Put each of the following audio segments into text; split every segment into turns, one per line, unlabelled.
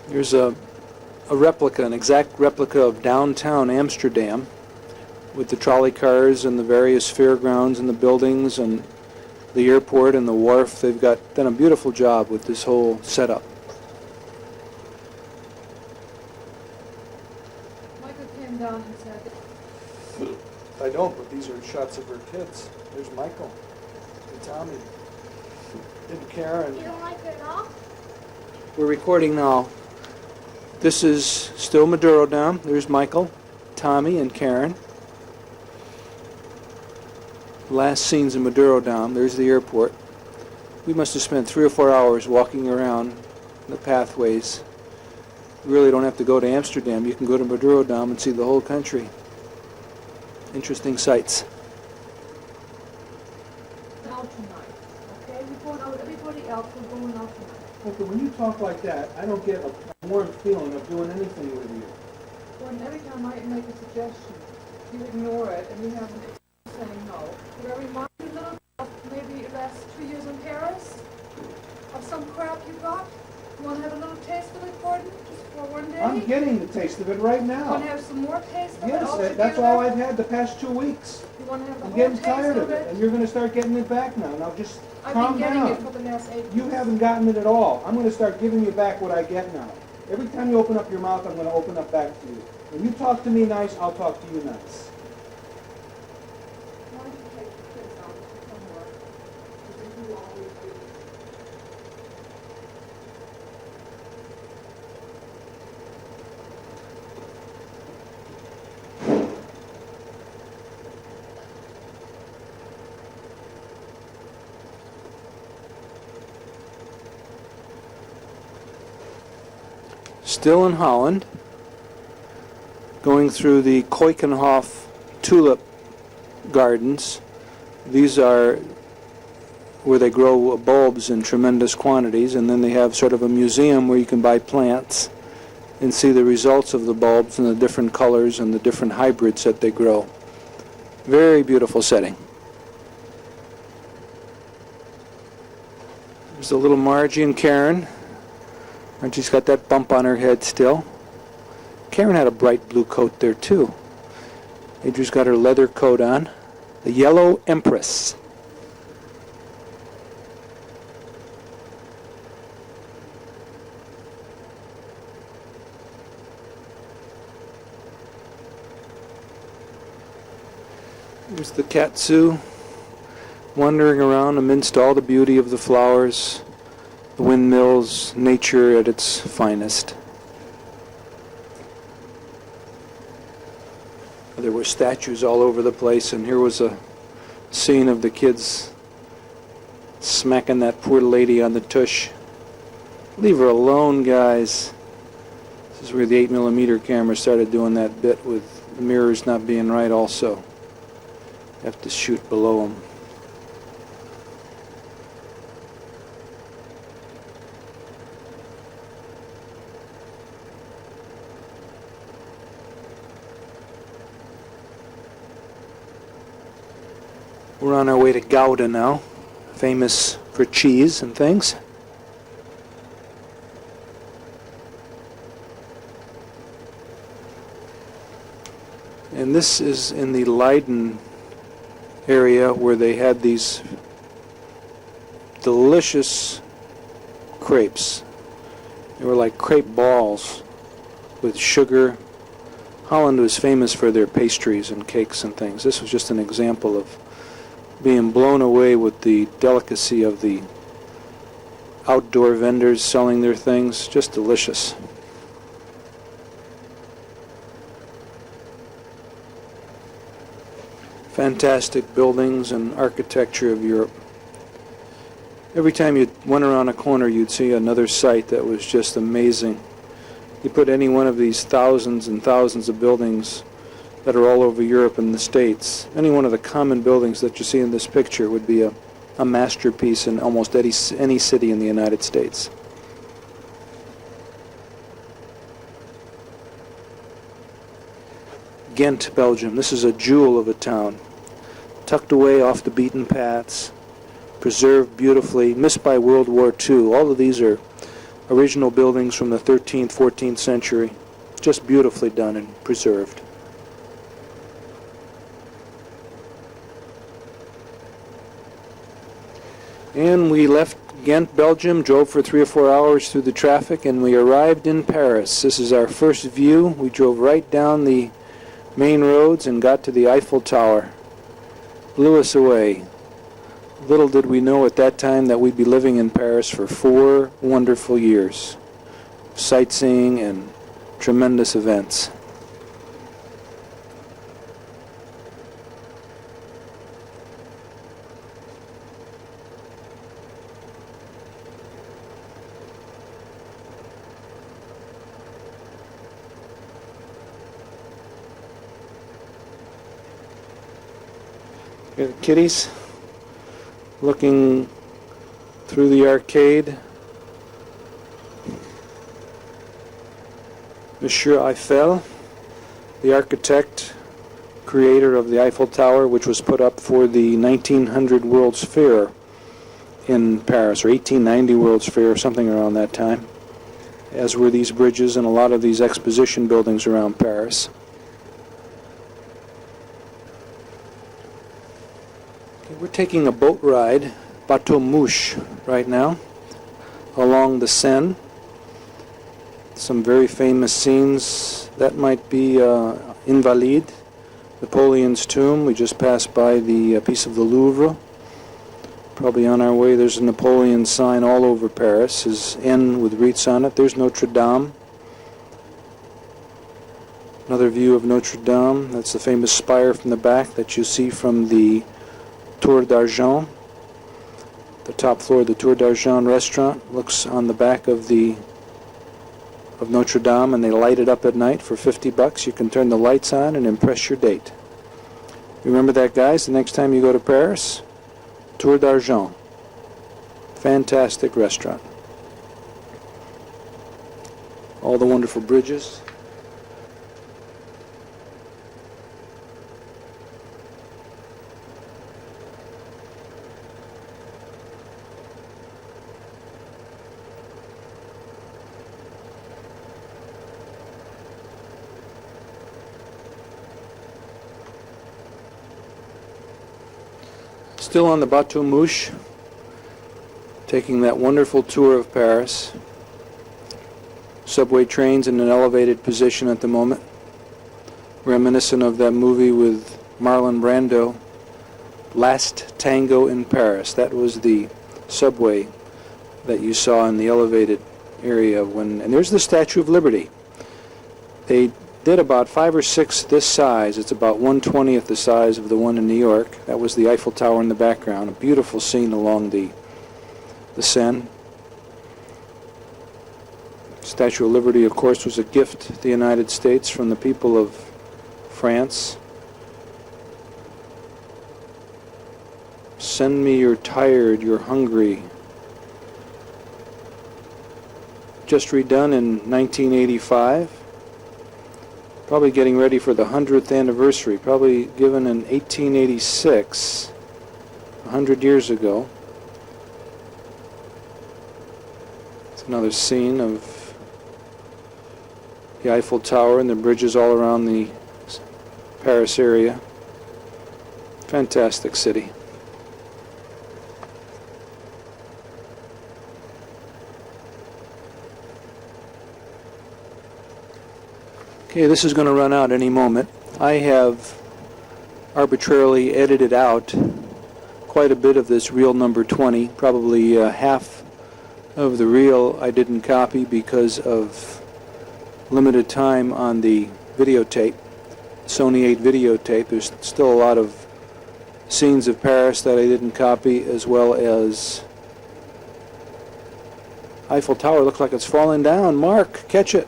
Here's a replica, an exact replica of downtown Amsterdam, with the trolley cars and the various fairgrounds and the buildings and the airport and the wharf. They've done a beautiful job with this whole setup.
Michael came down and said,
I don't, but these are shots of her kids. There's Michael and Tommy and Karen.
"You don't like it at all?"
We're recording now. This is still Madurodam. There's Michael, Tommy, and Karen. Last scenes in Madurodam. There's the airport. We must have spent 3 or 4 hours walking around the pathways. You really don't have to go to Amsterdam. You can go to Madurodam and see the whole country. Interesting sights.
Out tonight, okay? We're going out, everybody else, we're going out tonight.
Okay, when you talk like that, I don't get a warm feeling of doing anything with you.
When every time I make a suggestion, you ignore it and you have an saying no. Did I remind you a little of maybe the last 2 years in Paris? Of some crap you got? You want to have a little taste of it, Gordon? Just for one day?
I'm getting the taste of it right
You
now.
want to have some more taste of it?
Yes,
altogether?
that's all I've had the past 2 weeks.
You want to have the
I'm
whole
getting
taste
tired
of
of it, and you're going to start getting it back now. Now just
I've
calm
been getting
down.
it for the last 8 years.
You haven't gotten it at all. I'm going to start giving you back what I get now. Every time you open up your mouth, I'm going to open up back to you. When you talk to me nice, I'll talk to you nice.
Why don't you take the kids out somewhere? Because you always do.
Still in Holland, going through the Keukenhof tulip gardens. These are where they grow bulbs in tremendous quantities, and then they have sort of a museum where you can buy plants and see the results of the bulbs and the different colors and the different hybrids that they grow. Very beautiful setting. There's a little Margie and Karen. Angie's got that bump on her head still. Karen had a bright blue coat there too. Adria's got her leather coat on. The Yellow Empress. There's the Katsu wandering around amidst all the beauty of the flowers, the windmills, nature at its finest. There were statues all over the place, and here was a scene of the kids smacking that poor lady on the tush. Leave her alone, guys. This is where the 8mm camera started doing that bit with the mirrors not being right also. You have to shoot below them. We're on our way to Gouda now, famous for cheese and things. And this is in the Leiden area where they had these delicious crepes. They were like crepe balls with sugar. Holland was famous for their pastries and cakes and things. This was just an example of being blown away with the delicacy of the outdoor vendors selling their things. Just delicious. Fantastic buildings and architecture of Europe. Every time you went around a corner, you'd see another site that was just amazing. You put any one of these thousands and thousands of buildings that are all over Europe and the States, any one of the common buildings that you see in this picture would be a masterpiece in almost any city in the United States. Ghent, Belgium. This is a jewel of a town. Tucked away off the beaten paths, preserved beautifully, missed by World War II. All of these are original buildings from the 13th, 14th century. Just beautifully done and preserved. And we left Ghent, Belgium, drove for 3 or 4 hours through the traffic, and we arrived in Paris. This is our first view. We drove right down the main roads and got to the Eiffel Tower. Blew us away. Little did we know at that time that we'd be living in Paris for 4 wonderful years. Sightseeing and tremendous events. Here are the kiddies looking through the arcade. Monsieur Eiffel, the architect, creator of the Eiffel Tower, which was put up for the 1900 World's Fair in Paris, or 1890 World's Fair, something around that time, as were these bridges and a lot of these exposition buildings around Paris. We're taking a boat ride, Bateau Mouche, right now, along the Seine. Some very famous scenes. That might be Invalides, Napoleon's tomb. We just passed by the piece of the Louvre. Probably on our way, there's a Napoleon sign all over Paris, his N with wreaths on it. There's Notre Dame. Another view of Notre Dame. That's the famous spire from the back that you see from the Tour d'Argent. The top floor of the Tour d'Argent restaurant looks on the back of Notre Dame, and they light it up at night for $50. You can turn the lights on and impress your date. Remember that, guys, the next time you go to Paris? Tour d'Argent. Fantastic restaurant. All the wonderful bridges. Still on the Bateau Mouche, taking that wonderful tour of Paris. Subway trains in an elevated position at the moment, reminiscent of that movie with Marlon Brando, Last Tango in Paris. That was the subway that you saw in the elevated area and there's the Statue of Liberty. They did about 5 or 6 this size. It's about 1/20th the size of the one in New York. That was the Eiffel Tower in the background. A beautiful scene along the Seine. Statue of Liberty, of course, was a gift to the United States from the people of France. Send me you're tired, you're hungry. Just redone in 1985. Probably getting ready for the 100th anniversary, probably given in 1886, 100 years ago. It's another scene of the Eiffel Tower and the bridges all around the Paris area. Fantastic city. Okay, this is going to run out any moment. I have arbitrarily edited out quite a bit of this reel number 20. Probably half of the reel I didn't copy because of limited time on the videotape, Sony 8 videotape. There's still a lot of scenes of Paris that I didn't copy, as well as Eiffel Tower looks like it's falling down. Mark, catch it.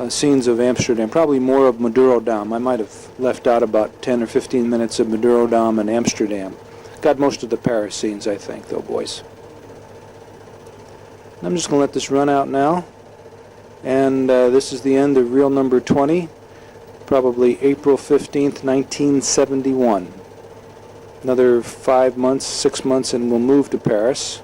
Scenes of Amsterdam, probably more of Madurodam. I might have left out about 10 or 15 minutes of Madurodam and Amsterdam. Got most of the Paris scenes, I think, though, boys. I'm just going to let this run out now. And this is the end of reel number 20, probably April 15th, 1971. Another 5 months, 6 months, and we'll move to Paris.